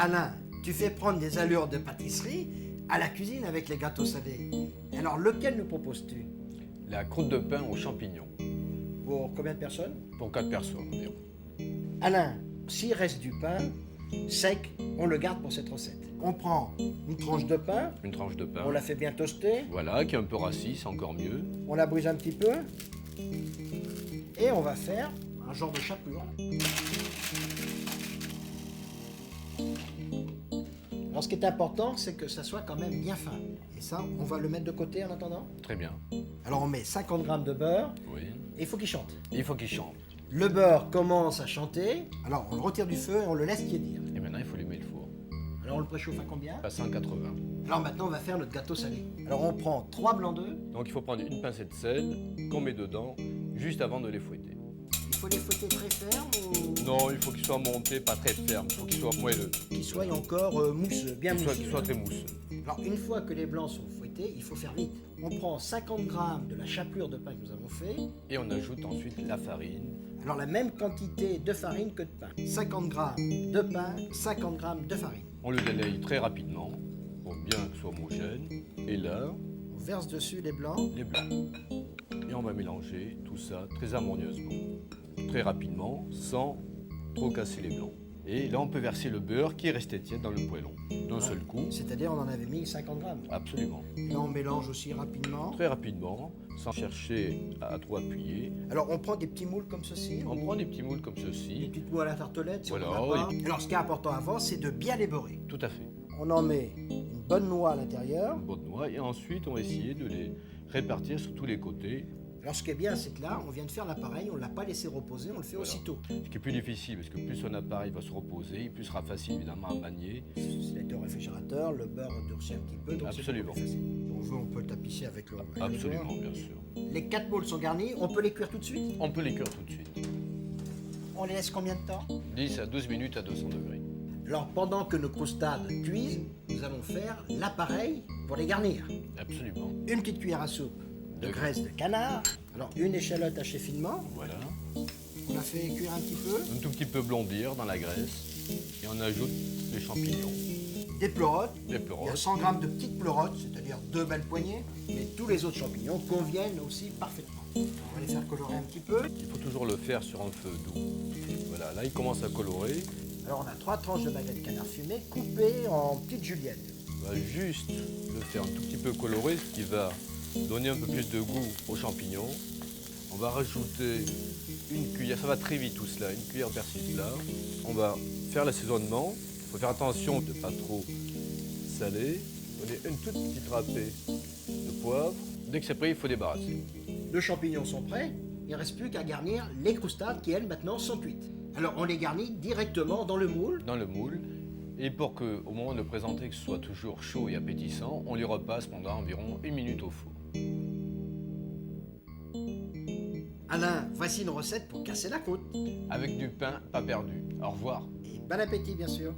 Alain, tu fais prendre des allures de pâtisserie à la cuisine avec les gâteaux salés. Alors lequel nous proposes-tu? La croûte de pain aux champignons. Pour combien de personnes? Pour 4 personnes environ. Alain, s'il reste du pain sec, on le garde pour cette recette. On prend une tranche de pain, Une tranche de pain. on la fait bien toaster, Voilà, qui est un peu rassis, c'est encore mieux. on la brise un petit peu et on va faire un genre de chapelure. Alors ce qui est important, c'est que ça soit quand même bien fin. Et ça, on va le mettre de côté en attendant. Très bien. Alors on met 50 grammes de beurre Oui. et il faut qu'il chante. Il faut qu'il chante. Le beurre commence à chanter, alors on le retire du feu et on le laisse tiédir. Et maintenant, il faut allumer le four. Alors on le préchauffe à combien? À 180. Alors maintenant on va faire notre gâteau salé. Alors on prend 3 blancs d'œufs, Donc il faut prendre une pincée de sel qu'on met dedans juste avant de les fouetter. il faut les fouetter très fermes ou Non, il faut qu'ils soient montés, pas très fermes. Il faut qu'ils soient moelleux. qu'ils soient encore mousseux, bien Qu'ils mousseux. soient très mousseux. Alors une fois que les blancs sont fouettés, il faut faire vite. On prend 50 grammes de la chapelure de pain que nous avons fait, Et on ajoute ensuite la farine. alors la même quantité de farine que de pain. 50 grammes de pain, 50 grammes de farine. On le délaye très rapidement pour bien que ce soit homogène. Et là, On verse dessus les blancs. les blancs. Et on va mélanger tout ça très harmonieusement, très rapidement, sans trop casser les blancs. Et là, on peut verser le beurre qui est resté tiède dans le poêlon, d'un seul coup. C'est-à-dire on en avait mis 50 grammes. Absolument. Là on mélange aussi rapidement. Très rapidement, sans chercher à trop appuyer. Alors on prend des petits moules comme ceci. On prend des petits moules comme Des ceci. petites moules à la tartelette si Voilà, on en a pas. oui. Alors ce qui est important avant, c'est de bien les beurrer. Tout à fait. On en met une bonne noix à l'intérieur. Une bonne noix. Et ensuite, on va essayer de les répartir sur tous les côtés. Alors ce qui est bien, c'est que là, on vient de faire l'appareil, on ne l'a pas laissé reposer, on le fait Voilà. aussitôt. Ce qui est plus difficile, parce que plus son appareil va se reposer, plus sera facile évidemment à manier. C'est été au réfrigérateur, le beurre durcit un petit peu, donc c'est Absolument. beaucoup plus facile. Si on veut, on peut le tapisser avec le beurre. Absolument, bien sûr. Les 4 moules sont garnis, on peut les cuire tout de suite. On peut les cuire tout de suite. On les laisse combien de temps? 10 à 12 minutes à 200 degrés. Alors pendant que nos croustades cuisent, nous allons faire l'appareil pour les garnir. Absolument. Une petite cuillère à soupe de graisse de canard. Alors une échalote hachée finement. Voilà. On la fait cuire un petit peu. Un tout petit peu blondir dans la graisse. Et on ajoute les champignons, Des pleurotes. les Il y a pleurotes. 100 grammes de petites pleurotes, c'est-à-dire 2 belles poignées, mais tous les autres champignons conviennent aussi parfaitement. On va les faire colorer un petit peu. Il faut toujours le faire sur un feu doux. Voilà, là il commence à colorer. Alors on a 3 tranches de magret de canard fumé coupées en petites juliennes. On va juste le faire un tout petit peu colorer, ce qui va donner un peu plus de goût aux champignons. On va rajouter une cuillère, ça va très vite tout cela, une cuillère de persil plat. On va faire l'assaisonnement. Il faut faire attention de ne pas trop saler. Donner une toute petite râpée de poivre. Dès que c'est prêt, il faut débarrasser. Les champignons sont prêts, il ne reste plus qu'à garnir les croustades qui, elles, maintenant sont cuites. Alors on les garnit directement dans le moule. Dans le moule. Et pour qu'au moment de le présenter, que ce soit toujours chaud et appétissant, on les repasse pendant environ 1 minute au four. Alain, voici une recette pour casser la croûte. Avec du pain pas perdu. Au revoir. Et bon appétit bien sûr.